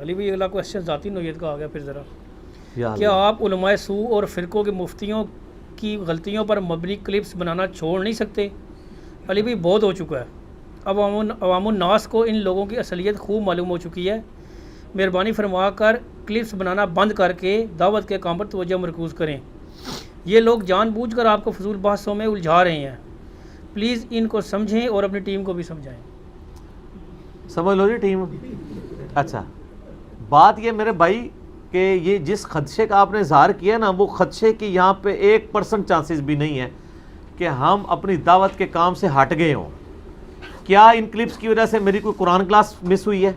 علی بھائی اگلا کوشچن ذاتی نوعیت کا آ گیا پھر ذرا، یا کیا اللہ، آپ علماء سوء اور فرقوں کے مفتیوں کی غلطیوں پر مبنی کلپس بنانا چھوڑ نہیں سکتے؟ علی بھائی بہت ہو چکا ہے، اب عوام الناس کو ان لوگوں کی اصلیت خوب معلوم ہو چکی ہے، مہربانی فرما کر کلپس بنانا بند کر کے دعوت کے کام پر توجہ مرکوز کریں، یہ لوگ جان بوجھ کر آپ کو فضول بحثوں میں الجھا رہے ہیں، پلیز ان کو سمجھیں اور اپنی ٹیم کو بھی سمجھائیں۔ سمجھ لو جی ٹیم۔ اچھا، بات یہ میرے بھائی کہ یہ جس خدشے کا آپ نے اظہار کیا نا، وہ خدشے کی یہاں پہ 1% چانسز بھی نہیں ہے کہ ہم اپنی دعوت کے کام سے ہٹ گئے ہوں۔ کیا ان کلپس کی وجہ سے میری کوئی قرآن کلاس مس ہوئی ہے؟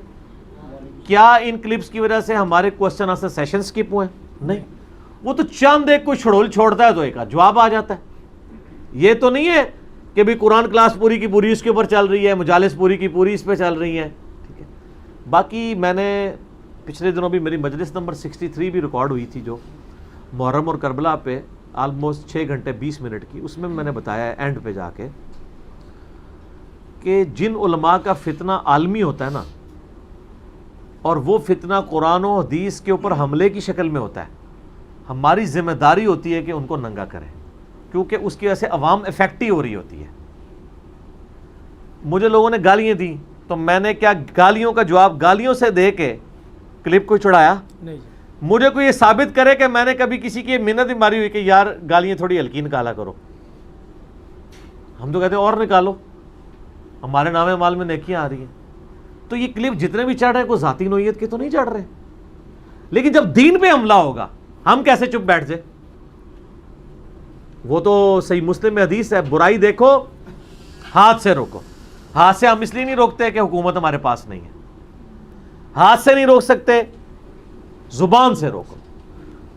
کیا ان کلپس کی وجہ سے ہمارے کوسچن آنسر سیشن سکپ ہوئے ہیں؟ نہیں، وہ تو چند ایک کوئی چھڑول چھوڑتا ہے تو ایک جواب آ جاتا ہے۔ یہ تو نہیں ہے کہ بھی قرآن کلاس پوری کی پوری اس کے اوپر چل رہی ہے، مجالس پوری کی پوری اس پہ چل رہی ہیں، ٹھیک ہے۔ باقی میں نے پچھلے دنوں بھی میری مجلس نمبر 63 بھی ریکارڈ ہوئی تھی، جو محرم اور کربلا پہ آلموسٹ 6 گھنٹے 20 منٹ کی، اس میں نے بتایا ہے اینڈ پہ جا کے کہ جن علماء کا فتنہ عالمی ہوتا ہے نا، اور وہ فتنہ قرآن و حدیث کے اوپر حملے کی شکل میں ہوتا ہے، ہماری ذمہ داری ہوتی ہے کہ ان کو ننگا کریں، کیونکہ اس کی وجہ سے عوام افیکٹ ہی ہو رہی ہوتی ہے۔ مجھے لوگوں نے گالیاں دی تو میں نے کیا گالیوں کا جواب گالیوں سے دے کے کلپ کو چڑھایا؟ نہیں، مجھے کوئی یہ ثابت کرے کہ میں نے کبھی کسی کی منت ہی ماری ہوئی کہ یار گالیاں تھوڑی ہلکی نکالا کرو۔ ہم تو کہتے ہیں اور نکالو، ہمارے نام مال میں نیکیاں آ رہی ہیں۔ تو یہ کلپ جتنے بھی چڑھ رہے ہیں کوئی ذاتی نوعیت کے تو نہیں چڑھ رہے، لیکن جب دین پہ حملہ ہوگا ہم کیسے چپ بیٹھ جائے؟ وہ تو صحیح مسلم میں حدیث ہے، برائی دیکھو ہاتھ سے روکو۔ ہاتھ سے ہم اس لیے نہیں روکتے کہ حکومت ہمارے پاس نہیں ہے، ہاتھ سے نہیں روک سکتے، زبان سے روکو۔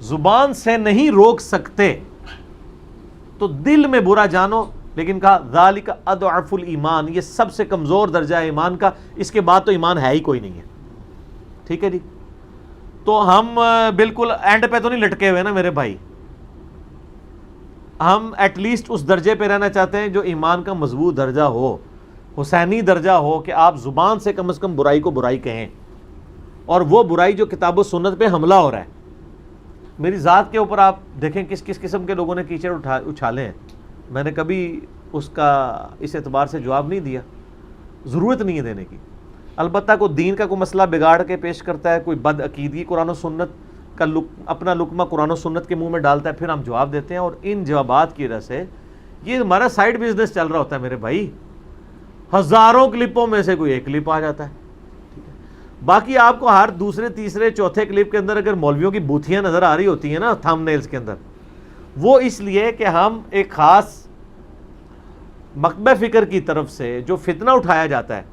زبان سے نہیں روک سکتے تو دل میں برا جانو، لیکن کہا ذالک اضعف الایمان، یہ سب سے کمزور درجہ ہے ایمان کا، اس کے بعد تو ایمان ہے ہی کوئی نہیں ہے، ٹھیک ہے جی۔ تو ہم بالکل اینڈ پہ تو نہیں لٹکے ہوئے نا میرے بھائی، ہم ایٹ لیسٹ اس درجے پہ رہنا چاہتے ہیں جو ایمان کا مضبوط درجہ ہو، حسینی درجہ ہو، کہ آپ زبان سے کم از کم برائی کو برائی کہیں، اور وہ برائی جو کتاب و سنت پہ حملہ ہو رہا ہے۔ میری ذات کے اوپر آپ دیکھیں کس کس قسم کے لوگوں نے کیچڑ اچھالے ہیں، میں نے کبھی اس کا اس اعتبار سے جواب نہیں دیا، ضرورت نہیں ہے دینے کی۔ البتہ کوئی دین کا کوئی مسئلہ بگاڑ کے پیش کرتا ہے، کوئی بد عقیدگی قرآن و سنت کا اپنا لقمہ قرآن و سنت کے منہ میں ڈالتا ہے، پھر ہم جواب دیتے ہیں، اور ان جوابات کی وجہ سے یہ ہمارا سائیڈ بزنس چل رہا ہوتا ہے میرے بھائی، ہزاروں کلپوں میں سے کوئی ایک کلپ آ جاتا ہے۔ باقی آپ کو ہر دوسرے تیسرے چوتھے کلپ کے اندر اگر مولویوں کی بوتھیاں نظر آ رہی ہوتی ہیں نا تھم نیلز کے اندر، وہ اس لیے کہ ہم ایک خاص مکتبہ فکر کی طرف سے جو فتنہ اٹھایا جاتا ہے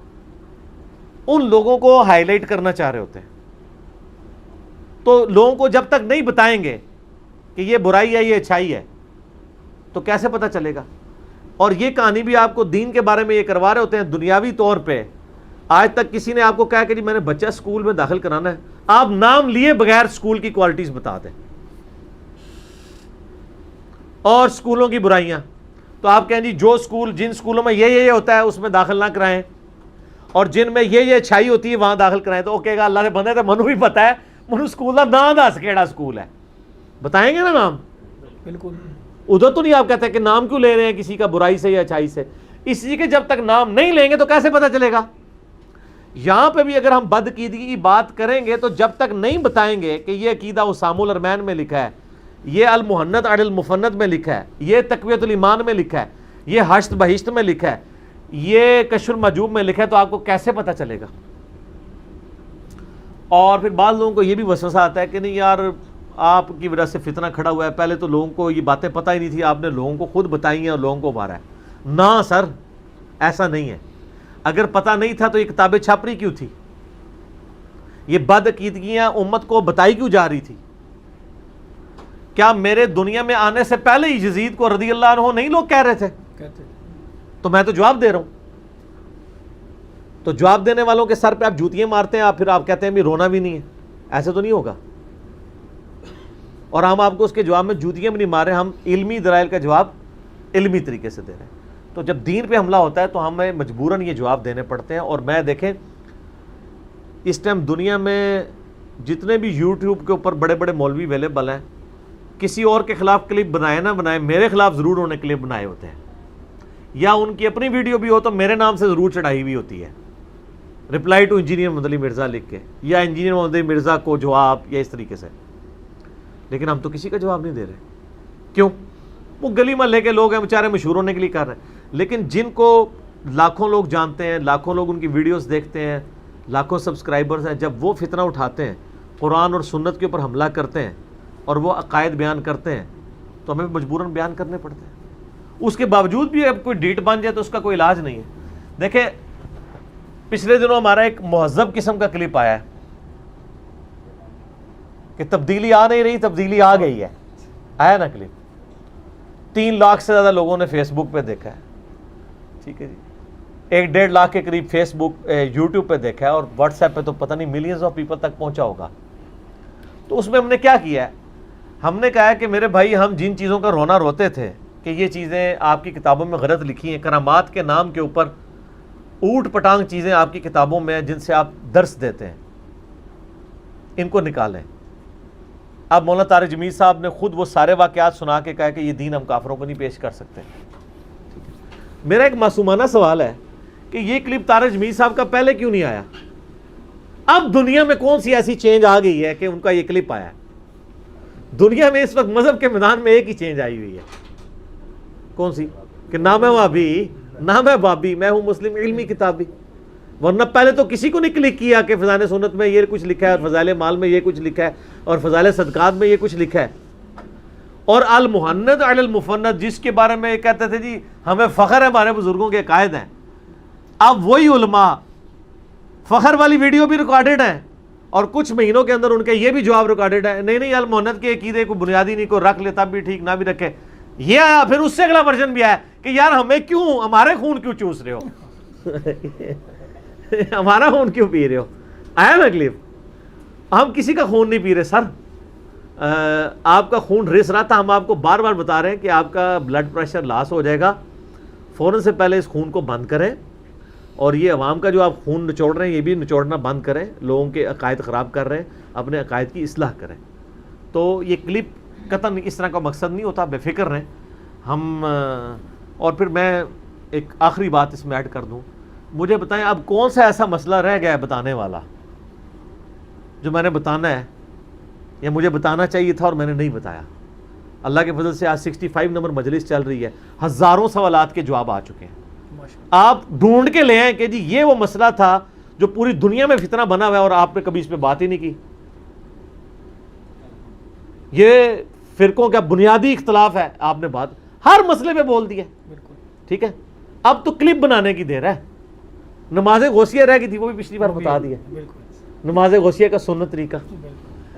ان لوگوں کو ہائی لائٹ کرنا چاہ رہے ہوتے ہیں۔ تو لوگوں کو جب تک نہیں بتائیں گے کہ یہ برائی ہے یہ اچھائی ہے تو کیسے پتہ چلے گا؟ اور یہ کہانی بھی آپ کو دین کے بارے میں یہ کروا رہے ہوتے ہیں دنیاوی طور پہ۔ آج تک کسی نے آپ کو کہا کہ جی میں نے بچہ اسکول میں داخل کرانا ہے، آپ نام لیے بغیر اسکول کی کوالٹیز بتا دیں اور اسکولوں کی برائیاں، تو آپ کہیں جی جو اسکول جن اسکولوں میں یہ ہوتا ہے اس میں داخل نہ کرائیں، اور جن میں یہ اچھائی ہوتی ہے وہاں داخل کرائیں، تو وہ کہے گا اللہ نے بندے تو منو بھی پتا ہے، منو اسکول کا نام دس کیڑا اسکول ہے، بتائیں گے نا نام؟ بالکل۔ ادھر تو نہیں آپ کہتے کہ نام کیوں لے رہے ہیں کسی کا برائی سے یا اچھائی سے، اس لیے کہ جب تک نام نہیں لیں گے تو کیسے پتہ چلے گا؟ یہاں پہ بھی اگر ہم بدعقیدگی کی بات کریں گے تو جب تک نہیں بتائیں گے کہ یہ عقیدہ اسام الارمین میں لکھا ہے، یہ المحنت علی المفند میں لکھا ہے، یہ تقویۃ الایمان میں لکھا ہے، یہ حشت بہشت میں لکھا ہے، یہ کشف المحجوب میں لکھا ہے، تو آپ کو کیسے پتہ چلے گا؟ اور پھر بعض لوگوں کو یہ بھی وسوسہ آتا ہے کہ نہیں یار آپ کی وجہ سے فتنہ کھڑا ہوا ہے، پہلے تو لوگوں کو یہ باتیں پتہ ہی نہیں تھی، آپ نے لوگوں کو خود بتائی ہیں اور لوگوں کو مارا ہے۔ نہ سر، ایسا نہیں ہے۔ اگر پتہ نہیں تھا تو یہ کتابیں چھپ رہی کیوں تھی؟ یہ بدعقیدگیاں امت کو بتائی کیوں جا رہی تھی؟ کیا میرے دنیا میں آنے سے پہلے ہی یزید کو رضی اللہ عنہ نہیں لوگ کہہ رہے تھے؟ کہتے تو میں تو جواب دے رہا ہوں۔ تو جواب دینے والوں کے سر پہ آپ جوتیاں مارتے ہیں، پھر آپ کہتے ہیں بھی رونا بھی نہیں ہے، ایسے تو نہیں ہوگا۔ اور ہم آپ کو اس کے جواب میں جوتیاں بھی نہیں مار رہے، ہم علمی دلائل کا جواب علمی طریقے سے دے رہے ہیں۔ تو جب دین پہ حملہ ہوتا ہے تو ہمیں مجبوراً یہ جواب دینے پڑتے ہیں۔ اور میں دیکھیں اس ٹائم دنیا میں جتنے بھی یوٹیوب کے اوپر بڑے بڑے مولوی اویلیبل ہیں، کسی اور کے خلاف کلپ بنائے نہ بنائے، میرے خلاف ضرور انہوں نے کلپ بنائے ہوتے ہیں، یا ان کی اپنی ویڈیو بھی ہو تو میرے نام سے ضرور چڑھائی ہوئی ہوتی ہے، رپلائی ٹو انجینئر محمد علی مرزا لکھ کے، یا انجینئر محمد علی مرزا کو جواب، یا اس طریقے سے. لیکن ہم تو کسی کا جواب نہیں دے رہے. کیوں؟ وہ گلی محلے کے لوگ ہیں بیچارے، مشہور ہونے کے لیے کر رہے ہیں. لیکن جن کو لاکھوں لوگ جانتے ہیں، لاکھوں لوگ ان کی ویڈیوز دیکھتے ہیں، لاکھوں سبسکرائبرز ہیں، جب وہ فتنہ اٹھاتے ہیں، قرآن اور سنت کے اوپر حملہ کرتے ہیں اور وہ عقائد بیان کرتے ہیں، تو ہمیں مجبوراً بیان کرنے پڑتے ہیں. اس کے باوجود بھی اب کوئی ڈیٹ بن جائے تو اس کا کوئی علاج نہیں ہے. دیکھیں پچھلے دنوں ہمارا ایک مہذب قسم کا کلپ آیا ہے کہ تبدیلی آ نہیں رہی، تبدیلی آ گئی ہے. آیا نا کلپ؟ 3 لاکھ سے زیادہ لوگوں نے فیس بک پہ دیکھا ہے. ٹھیک ہے جی. 1-1.5 لاکھ کے قریب فیس بک یوٹیوب پہ دیکھا ہے، اور واٹس ایپ پہ تو پتہ نہیں ملینز آف پیپل تک پہنچا ہوگا. تو اس میں ہم نے کیا کیا ہے؟ ہم نے کہا ہے کہ میرے بھائی، ہم جن چیزوں کا رونا روتے تھے کہ یہ چیزیں آپ کی کتابوں میں غلط لکھی ہیں، کرامات کے نام کے اوپر اوٹ پٹانگ چیزیں آپ کی کتابوں میں جن سے آپ درس دیتے ہیں، ان کو نکالیں. اب مولانا طارق جمیل صاحب نے خود وہ سارے واقعات سنا کے کہا کہ یہ دین ہم کافروں کو نہیں پیش کر سکتے. میرا ایک معصومانہ سوال ہے کہ یہ کلپ طارق جمیل صاحب کا پہلے کیوں نہیں آیا؟ اب دنیا میں کون سی ایسی چینج آ گئی ہے کہ ان کا یہ کلپ آیا ہے؟ دنیا میں اس وقت مذہب کے میدان میں ایک ہی چینج آئی ہوئی ہے. کون سی؟ کہ نہ میں وہابی، نہ میں بابی، میں ہوں مسلم علمی کتابی. ورنہ پہلے تو کسی کو نہیں کلک کیا کہ فضائل سنت میں یہ کچھ لکھا ہے، اور فضائل مال میں یہ کچھ لکھا ہے، اور فضائل صدقات میں یہ کچھ لکھا ہے. اور المحند علی المفند، جس کے بارے میں یہ کہتے تھے جی ہمیں فخر ہے، ہمارے بزرگوں کے عقائد ہیں، اب وہی علماء فخر والی ویڈیو بھی ریکارڈڈ ہیں، اور کچھ مہینوں کے اندر ان کے یہ بھی جواب ریکارڈڈ ہے. نہیں المحند کے عقیدے کو بنیادی نہیں، کو رکھ لے تب بھی ٹھیک، نہ بھی رکھے. یہ آیا پھر اس سے اگلا ورژن بھی آیا کہ یار ہمیں کیوں، ہمارے خون کیوں چوس رہے ہو ہمارا خون کیوں پی رہے ہو. آیا نا کلپ؟ ہم کسی کا خون نہیں پی رہے سر. آپ کا خون رس رہا تھا، ہم آپ کو بار بار بتا رہے ہیں کہ آپ کا بلڈ پریشر لاس ہو جائے گا، فوراً سے پہلے اس خون کو بند کریں. اور یہ عوام کا جو آپ خون نچوڑ رہے ہیں، یہ بھی نچوڑنا بند کریں. لوگوں کے عقائد خراب کر رہے ہیں، اپنے عقائد کی اصلاح کریں. تو یہ کلپ قطعاً اس طرح کا مقصد نہیں ہوتا، بے فکر رہیں ہم. اور پھر میں ایک آخری بات اس میں ایڈ کر دوں. مجھے بتائیں اب کون سا ایسا مسئلہ رہ گیا ہے بتانے والا جو میں نے بتانا ہے یا مجھے بتانا چاہیے تھا اور میں نے نہیں بتایا. اللہ کے فضل سے آج 65 نمبر مجلس چل رہی ہے، ہزاروں سوالات کے جواب آ چکے ہیں. آپ ڈھونڈ کے لے آئیں کہ جی یہ وہ مسئلہ تھا جو پوری دنیا میں فتنہ بنا ہوا ہے اور آپ نے کبھی اس پہ بات ہی نہیں کی. یہ فرقوں کا بنیادی اختلاف ہے، آپ نے بات ہر مسئلے پہ بول دیا. ٹھیک ہے، اب تو کلپ بنانے کی دیر ہے. نماز غوثیہ رہ گئی تھی، وہ بھی پچھلی بار بتا دیا. نماز غوثیہ کا سنت طریقہ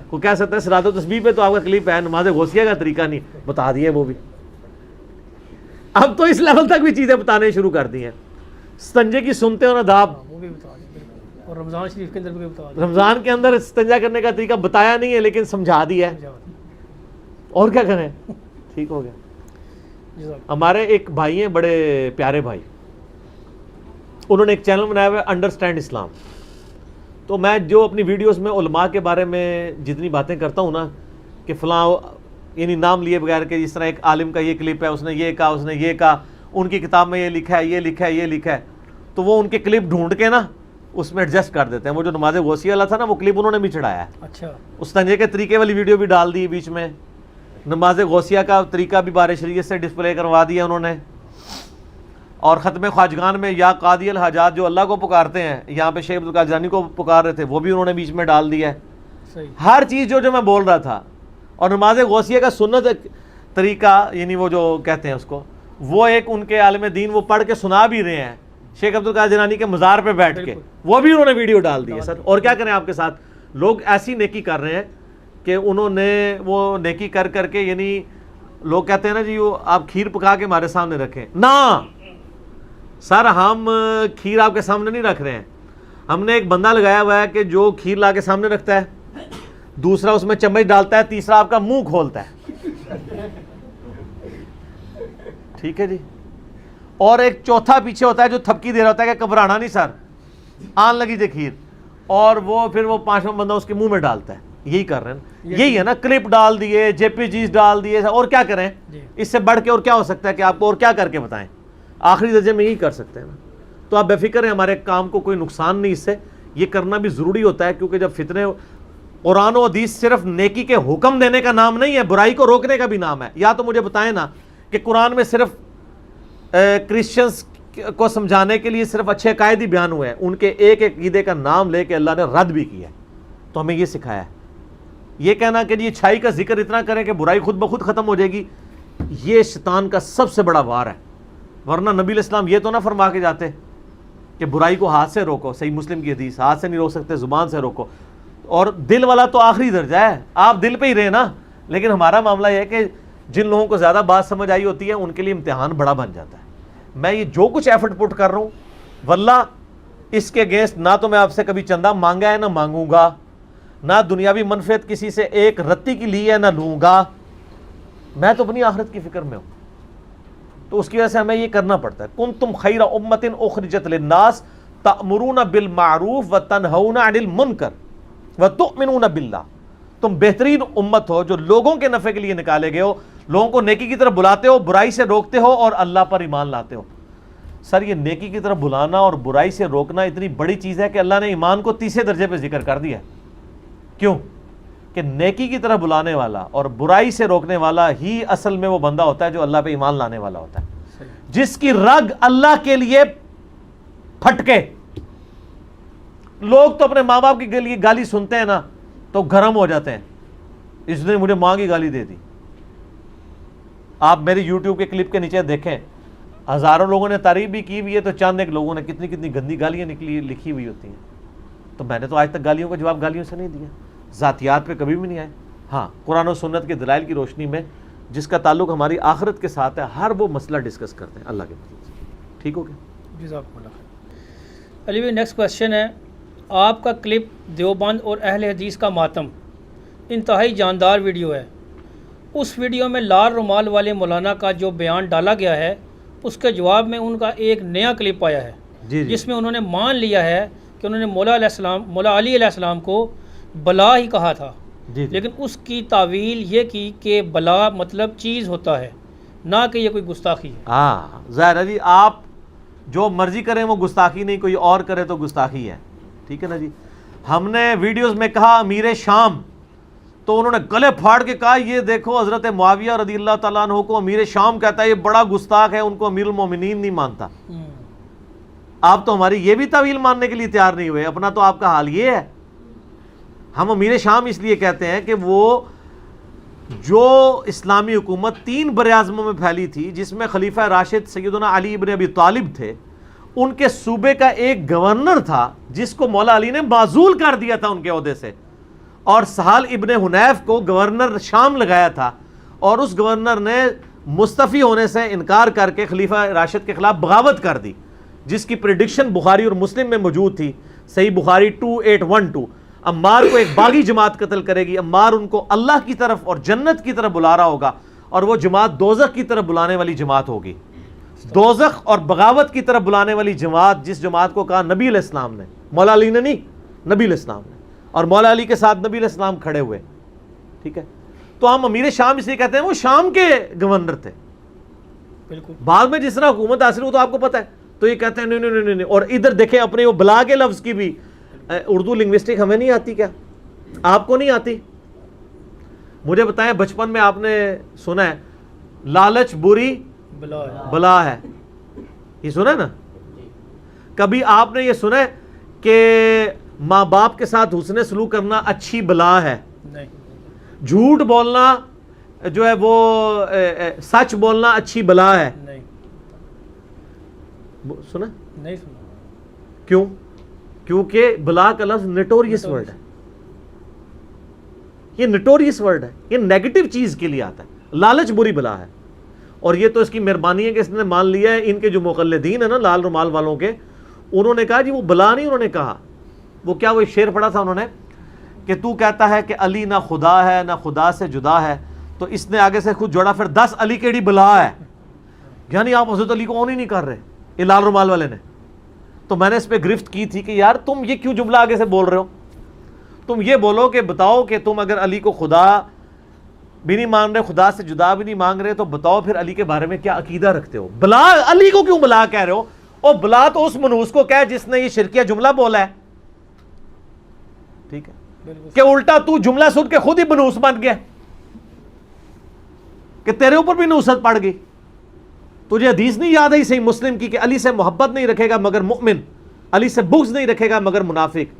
کو کہہ سکتا ہے، صلاۃ و تسبیح پہ تو آپ کا کلپ ہے، نماز غوثیہ کا طریقہ نہیں بتا دیا وہ بھی. اب تو اس لیول تک بھی چیزیں بتانے شروع کر دی ہیں. استنجے کی سنتیں اور آداب، اور رمضان شریف کے اندر بھی بتا دیا. رمضان کے اندر استنجا کرنے کا طریقہ بتایا نہیں ہے لیکن سمجھا دیا ہے. اور کیا کریں؟ ٹھیک ہو گیا. ہمارے ایک بھائی ہیں، بڑے پیارے بھائی، انہوں نے ایک چینل بنایا ہوا ہے انڈرسٹینڈ اسلام. تو میں جو اپنی ویڈیوز میں علماء کے بارے میں جتنی باتیں کرتا ہوں نا کہ فلاں، یعنی نام لیے بغیر کہ جس طرح ایک عالم کا یہ کلپ ہے، اس نے یہ کہا، اس نے یہ کہا، ان کی کتاب میں یہ لکھا ہے، یہ لکھا ہے، یہ لکھا ہے، تو وہ ان کے کلپ ڈھونڈ کے نا اس میں ایڈجسٹ کر دیتے ہیں. وہ جو نماز غوثیہ والا تھا نا، وہ کلپ انہوں نے بھی چڑھایا ہے. اچھا، اس تنجے کے طریقے والی ویڈیو بھی ڈال دی بیچ میں. نماز غوثیہ کا طریقہ بھی بار شریعت سے ڈسپلے کروا دیا انہوں نے. اور ختم خواجگان میں یا قاضی الحاجات جو اللہ کو پکارتے ہیں، یہاں پہ شیخ عبدالقادر جیلانی کو پکار رہے تھے، وہ بھی انہوں نے بیچ میں ڈال دیا ہے. ہر چیز جو میں بول رہا تھا. اور نماز غوثیہ کا سنت طریقہ، یعنی وہ جو کہتے ہیں اس کو، وہ ایک ان کے عالم دین وہ پڑھ کے سنا بھی رہے ہیں شیخ عبدالقادر جیلانی کے مزار پہ بیٹھ کے، وہ بھی انہوں نے ویڈیو ڈال دی ہے سر. اور کیا کریں آپ کے ساتھ لوگ ایسی نیکی کر رہے ہیں کہ انہوں نے وہ نیکی کر کر کے، یعنی لوگ کہتے ہیں نا جی وہ آپ کھیر پکا کے ہمارے سامنے رکھیں. نہ سر، ہم کھیر آپ کے سامنے نہیں رکھ رہے ہیں. ہم نے ایک بندہ لگایا ہوا ہے کہ جو کھیر لا کے سامنے رکھتا ہے، دوسرا اس میں چمچ ڈالتا ہے، تیسرا آپ کا منہ کھولتا ہے. ٹھیک ہے جی. اور ایک چوتھا پیچھے ہوتا ہے جو تھپکی دے رہا ہوتا ہے کہ گھبرانا نہیں سر، آن لگی جے کھیر. اور وہ پھر وہ پانچواں بندہ اس کے منہ میں ڈالتا ہے. یہی کر رہے ہیں, یہی ہے نا, کلپ ڈال دیے, جے پی جیز ڈال دیے, اور کیا کریں اس سے بڑھ کے اور کیا ہو سکتا ہے کہ آپ کو اور کیا کر کے بتائیں. آخری درجے میں یہی کر سکتے ہیں نا. تو آپ بے فکر ہیں, ہمارے کام کو کوئی نقصان نہیں اس سے. یہ کرنا بھی ضروری ہوتا ہے, کیونکہ جب فتنے, قرآن و حدیث صرف نیکی کے حکم دینے کا نام نہیں ہے, برائی کو روکنے کا بھی نام ہے. یا تو مجھے بتائیں نا کہ قرآن میں صرف کرسچنز کو سمجھانے کے لیے صرف اچھے عقائد ہی بیان ہوئے ہیں, ان کے ایک ایک عقیدے کا نام لے کے اللہ نے رد بھی کیا ہے. تو ہمیں یہ سکھایا ہے. یہ کہنا کہ یہ اچھائی کا ذکر اتنا کریں کہ برائی خود بخود ختم ہو جائے گی, یہ شیطان کا سب سے بڑا وار ہے. ورنہ نبی علیہ السلام یہ تو نہ فرما کے جاتے کہ برائی کو ہاتھ سے روکو. صحیح مسلم کی حدیث, ہاتھ سے نہیں روک سکتے, زبان سے روکو. اور دل والا تو آخری درجہ ہے, آپ دل پہ ہی رہے نا. لیکن ہمارا معاملہ یہ ہے کہ جن لوگوں کو زیادہ بات سمجھ آئی ہوتی ہے ان کے لیے امتحان بڑا بن جاتا ہے. میں یہ جو کچھ ایفرٹ پٹ کر رہا ہوں, واللہ اس کے اگینسٹ نہ تو میں آپ سے کبھی چندہ مانگا ہے نہ مانگوں گا, نہ دنیاوی منفعت کسی سے ایک رتی کی لی ہے نہ لوں گا. میں تو اپنی آخرت کی فکر میں ہوں. تو اس کی وجہ سے ہمیں یہ کرنا پڑتا ہے. کنتم خیر امۃ اخرجت للناس تأمرون بالمعروف وتنہون عن المنکر وتؤمنون باللہ. تم بہترین امت ہو جو لوگوں کے نفع کے لیے نکالے گئے ہو, لوگوں کو نیکی کی طرف بلاتے ہو, برائی سے روکتے ہو اور اللہ پر ایمان لاتے ہو. سر یہ نیکی کی طرف بلانا اور برائی سے روکنا اتنی بڑی چیز ہے کہ اللہ نے ایمان کو تیسرے درجے پہ ذکر کر دیا ہے. کیوں کہ نیکی کی طرف بلانے والا اور برائی سے روکنے والا ہی اصل میں وہ بندہ ہوتا ہے جو اللہ پہ ایمان لانے والا ہوتا ہے, جس کی رگ اللہ کے لیے پھٹکے. لوگ تو اپنے ماں باپ کی گالی سنتے ہیں نا تو گرم ہو جاتے ہیں, اس نے مجھے ماں کی گالی دے دی. آپ میری یوٹیوب کے کلپ کے نیچے دیکھیں, ہزاروں لوگوں نے تعریف بھی کی ہوئی ہے, تو چند ایک لوگوں نے کتنی کتنی گندی گالیاں لکھی ہوئی ہوتی ہیں. تو میں نے تو آج تک گالیوں کا جواب گالیوں سے نہیں دیا, ذاتیات پہ کبھی بھی نہیں آئے. ہاں, قرآن و سنت کے دلائل کی روشنی میں جس کا تعلق ہماری آخرت کے ساتھ ہے, ہر وہ مسئلہ ڈسکس کرتے ہیں اللہ کے فضل سے. ٹھیک ہو گیا؟ جزاک اللہ خیر. علی بھائی نیکسٹ کویشچن ہے, آپ کا کلپ دیوبند اور اہل حدیث کا ماتم انتہائی جاندار ویڈیو ہے. اس ویڈیو میں لال رومال والے مولانا کا جو بیان ڈالا گیا ہے, اس کے جواب میں ان کا ایک نیا کلپ آیا ہے جس میں انہوں نے مان لیا ہے کہ انہوں نے مولا علی علیہ السلام کو بلا ہی کہا تھا. لیکن اس کی تعویل یہ کی کہ بلا مطلب چیز ہوتا ہے, نہ کہ یہ کوئی گستاخی ہے. ہاں ظاہر ہے جی, آپ جو مرضی کریں وہ گستاخی نہیں, کوئی اور کرے تو گستاخی ہے. ٹھیک ہے نا جی. ہم نے ویڈیوز میں کہا امیر شام, تو انہوں نے گلے پھاڑ کے کہا یہ دیکھو حضرت معاویہ رضی اللہ تعالیٰ عنہ کو امیر شام کہتا ہے, یہ بڑا گستاخ ہے, ان کو امیر المومنین نہیں مانتا. آپ تو ہماری یہ بھی تعویل ماننے کے لیے تیار نہیں ہوئے. اپنا تو آپ کا حال یہ ہے. ہم امیر شام اس لیے کہتے ہیں کہ وہ جو اسلامی حکومت 3 براعظموں میں پھیلی تھی, جس میں خلیفہ راشد سیدنا علی ابن ابی طالب تھے, ان کے صوبے کا ایک گورنر تھا جس کو مولا علی نے معزول کر دیا تھا ان کے عہدے سے, اور سہل ابن حنیف کو گورنر شام لگایا تھا, اور اس گورنر نے مستعفی ہونے سے انکار کر کے خلیفہ راشد کے خلاف بغاوت کر دی, جس کی پریڈکشن بخاری اور مسلم میں موجود تھی. صحیح بخاری 2812. عمار کو ایک باغی جماعت قتل کرے گی, عمار ان کو اللہ کی طرف اور جنت کی طرف بلا رہا ہوگا, اور وہ جماعت دوزخ کی طرف بلانے والی جماعت ہوگی. دوزخ اور بغاوت کی طرف بلانے والی جماعت, جس جماعت کو کہا نبی علیہ السلام نے, مولا علی نے نہیں, نبی علیہ السلام نے, اور مولا علی کے ساتھ نبی علیہ السلام کھڑے ہوئے. ٹھیک ہے, تو ہم امیر شام اس لیے کہتے ہیں وہ شام کے گورنر تھے. بالکل. بعد میں جس طرح حکومت حاصل ہو تو آپ کو پتہ ہے, تو یہ کہتے ہیں نہیں. اور ادھر دیکھیں اپنے وہ بلا کے لفظ کی بھی اردو لنگوسٹک ہمیں نہیں آتی کیا؟ آپ کو نہیں آتی؟ مجھے بتائیں, بچپن میں آپ نے سنا ہے لالچ بری بلا ہے, یہ سنا ہے نا؟ کبھی آپ نے یہ سنا ہے کہ ماں باپ کے ساتھ حسن سلوک کرنا اچھی بلا ہے؟ نہیں. جھوٹ بولنا جو ہے وہ سچ بولنا اچھی بلا ہے؟ نہیں. سنا؟ نہیں سنا. کیوں؟ کیونکہ بلا کا لفظ نٹوریس ورڈ ہے. یہ نٹوریس ورڈ ہے, یہ نیگیٹو چیز کے لیے آتا ہے. لالچ بری بلا ہے, اور یہ تو اس کی مہربانی ہے کہ اس نے مان لیا ہے. ان کے جو مقلدین ہیں نا لال رومال والوں کے, انہوں نے کہا جی وہ بلا نہیں, انہوں نے کہا وہ کیا, وہ شعر پڑھا تھا انہوں نے کہ تو کہتا ہے کہ علی نہ خدا ہے نہ خدا سے جدا ہے, تو اس نے آگے سے خود جوڑا پھر 10 علی کیڑی بلا ہے, یعنی آپ حضرت علی کو آن ہی نہیں کر رہے. یہ لال رومال والے نے تو میں نے اس پہ گرفت کی تھی کہ یار تم یہ کیوں جملہ آگے سے بول رہے ہو؟ تم یہ بولو کہ بتاؤ کہ تم اگر علی کو خدا بھی نہیں مان رہے، خدا سے جدا بھی نہیں مانگ رہے، تو بتاؤ پھر علی کے بارے میں کیا عقیدہ رکھتے ہو؟ بلا علی کو کیوں بلا کہہ رہے ہو؟ اور بلا تو اس منوس کو کہہ جس نے یہ شرکیہ جملہ بولا ہے. ٹھیک ہے کہ الٹا تو جملہ سن کے خود ہی منوس بن گیا کہ تیرے اوپر بھی نوست پڑ گئی. تجھے حدیث نہیں یاد ہے صحیح مسلم کی کہ علی سے محبت نہیں رکھے گا مگر مؤمن، علی سے بغض نہیں رکھے گا مگر منافق؟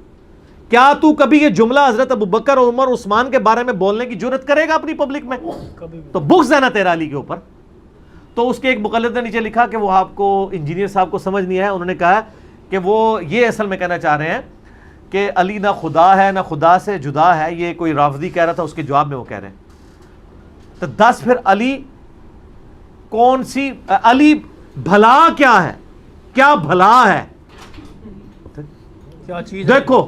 کیا تو کبھی یہ جملہ حضرت ابوبکر اور عمر عثمان کے بارے میں بولنے کی جرت کرے گا اپنی پبلک میں؟ تو بغض ہے نا تیرا علی کے اوپر. تو اس کے ایک مقلد نے نیچے لکھا کہ وہ آپ کو انجینئر صاحب کو سمجھ نہیں آیا، انہوں نے کہا کہ وہ یہ اصل میں کہنا چاہ رہے ہیں کہ علی نہ خدا ہے نہ خدا سے جدا ہے. یہ کوئی رافضی کہہ رہا تھا، اس کے جواب میں وہ کہہ رہے ہیں تو 10 پھر علی کون سی، علی بھلا کیا ہے؟ کیا بھلا ہے؟ کیا چیز دیکھو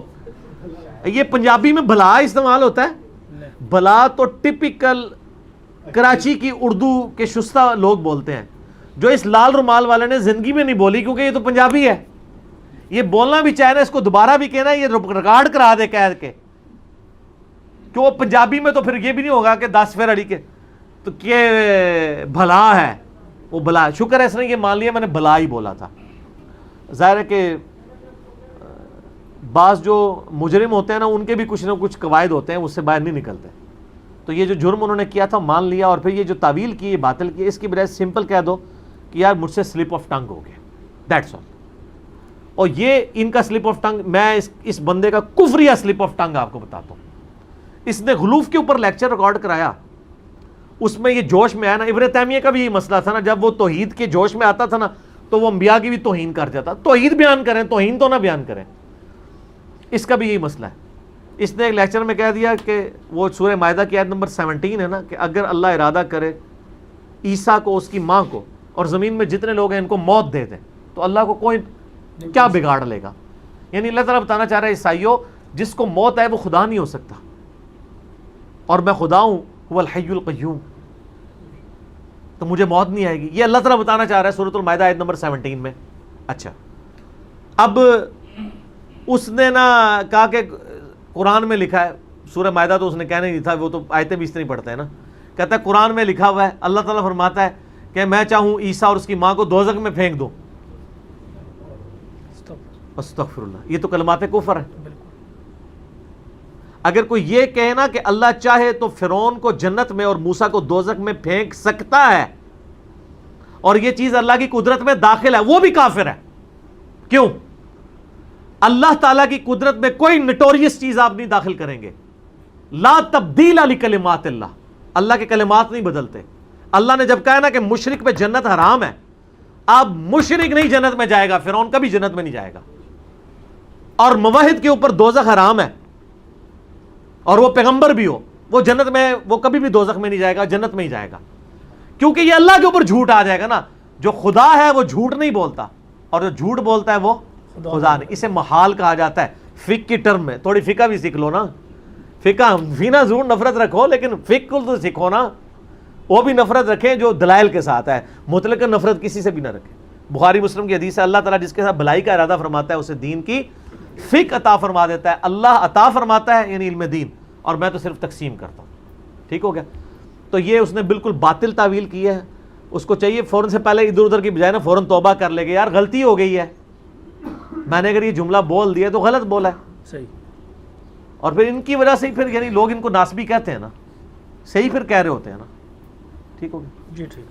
یہ پنجابی میں بھلا استعمال ہوتا ہے. بھلا تو ٹپیکل کراچی کی اردو کے شستہ لوگ بولتے ہیں، جو اس لال رومال والے نے زندگی میں نہیں بولی، کیونکہ یہ تو پنجابی ہے. یہ بولنا بھی چاہے نا، اس کو دوبارہ بھی کہنا، یہ ریکارڈ کرا دے کہہ کے کہ وہ پنجابی میں، تو پھر یہ بھی نہیں ہوگا کہ 10 پھر علی کے تو کہ بھلا ہے. وہ بھلا، شکر ہے اس نے یہ مان لیا میں نے بھلا ہی بولا تھا. ظاہر ہے کہ بعض جو مجرم ہوتے ہیں نا، ان کے بھی کچھ نہ کچھ قواعد ہوتے ہیں، اس سے باہر نہیں نکلتے. تو یہ جو جرم انہوں نے کیا تھا مان لیا، اور پھر یہ جو تعویل کی، یہ باطل کی، اس کی بجائے سمپل کہہ دو کہ یار مجھ سے سلپ آف ٹنگ ہو گیا، دیٹس آل. اور یہ ان کا سلپ آف ٹنگ، میں اس بندے کا کفریہ سلپ آف ٹنگ آپ کو بتاتا ہوں. اس نے غلوف کے اوپر لیکچر ریکارڈ کرایا، اس میں یہ جوش میں آیا نا. ابن تیمیہ کا بھی یہ مسئلہ تھا نا، جب وہ توحید کے جوش میں آتا تھا نا تو وہ انبیاء کی بھی توہین کر جاتا. توحید بیان کریں، توہین تو نہ بیان کریں. اس کا بھی یہی مسئلہ ہے. اس نے ایک لیکچر میں کہہ دیا کہ وہ سورہ مائدہ کی آیت نمبر 17 ہے نا، کہ اگر اللہ ارادہ کرے عیسیٰ کو، اس کی ماں کو اور زمین میں جتنے لوگ ہیں ان کو موت دے دیں تو اللہ کو کوئی کیا بگاڑ لے گا. یعنی اللہ تعالیٰ بتانا چاہ رہا ہے عیسائیوں، جس کو موت ہے وہ خدا نہیں ہو سکتا، اور میں خدا ہوں، هو الحی القیوم، تو مجھے موت نہیں آئے گی. یہ اللہ تعالیٰ بتانا چاہ رہا ہے سورۃ المائدہ آیت نمبر 17 میں. اچھا، اب اس نے نا کہا کہ قرآن میں لکھا ہے، سورہ مائدہ تو اس نے کہنا ہی نہیں تھا، وہ تو آیتیں بھی اس طرح پڑھتے ہیں نا. کہتا ہے قرآن میں لکھا ہوا ہے، اللہ تعالیٰ فرماتا ہے کہ میں چاہوں عیسیٰ اور اس کی ماں کو دوزخ میں پھینک دوں. استغفر اللہ، یہ تو کلمات کفر ہے. اگر کوئی یہ کہے نا کہ اللہ چاہے تو فرعون کو جنت میں اور موسیٰ کو دوزخ میں پھینک سکتا ہے، اور یہ چیز اللہ کی قدرت میں داخل ہے، وہ بھی کافر ہے. کیوں؟ اللہ تعالیٰ کی قدرت میں کوئی نٹوریس چیز آپ نہیں داخل کریں گے. لا تبدیل لکلمات اللہ، اللہ کے کلمات نہیں بدلتے. اللہ نے جب کہا نا کہ مشرک پہ جنت حرام ہے، اب مشرک نہیں جنت میں جائے گا، فرعون کبھی جنت میں نہیں جائے گا. اور موحد کے اوپر دوزخ حرام ہے، اور وہ پیغمبر بھی ہو، وہ جنت میں، وہ کبھی بھی دوزخ میں نہیں جائے گا، جنت میں ہی جائے گا. کیونکہ یہ اللہ کے اوپر جھوٹ آ جائے گا نا. جو خدا ہے وہ جھوٹ نہیں بولتا، اور جو جھوٹ بولتا ہے وہ خدا نہیں. اسے محال کہا جاتا ہے فقہ کی ٹرم میں. تھوڑی فقہ بھی سیکھ لو نا. فقہ فینا ضرور نفرت رکھو، لیکن فقہ کو تو سیکھو نا. وہ بھی نفرت رکھیں جو دلائل کے ساتھ ہے، مطلق نفرت کسی سے بھی نہ رکھیں. بخاری مسلم کی حدیث ہے، اللہ تعالیٰ جس کے ساتھ بھلائی کا ارادہ فرماتا ہے اسے دین کی فقہ عطا فرما دیتا ہے. اللہ عطا فرماتا ہے یعنی علم دین، اور میں تو صرف تقسیم کرتا ہوں. ٹھیک ہو گیا؟ تو یہ اس نے بالکل باطل تعویل کی ہے. اس کو چاہیے فوراً سے پہلے ادھر ادھر کی بجائے نا فوراً توبہ کر لے گا، یار غلطی ہو گئی ہے، میں نے اگر یہ جملہ بول دیا تو غلط بولا ہے. صحیح. اور پھر ان کی وجہ سے پھر یعنی لوگ ان کو ناسبی کہتے ہیں نا، صحیح پھر کہہ رہے ہوتے ہیں نا. ٹھیک ہو گیا؟ جی ٹھیک.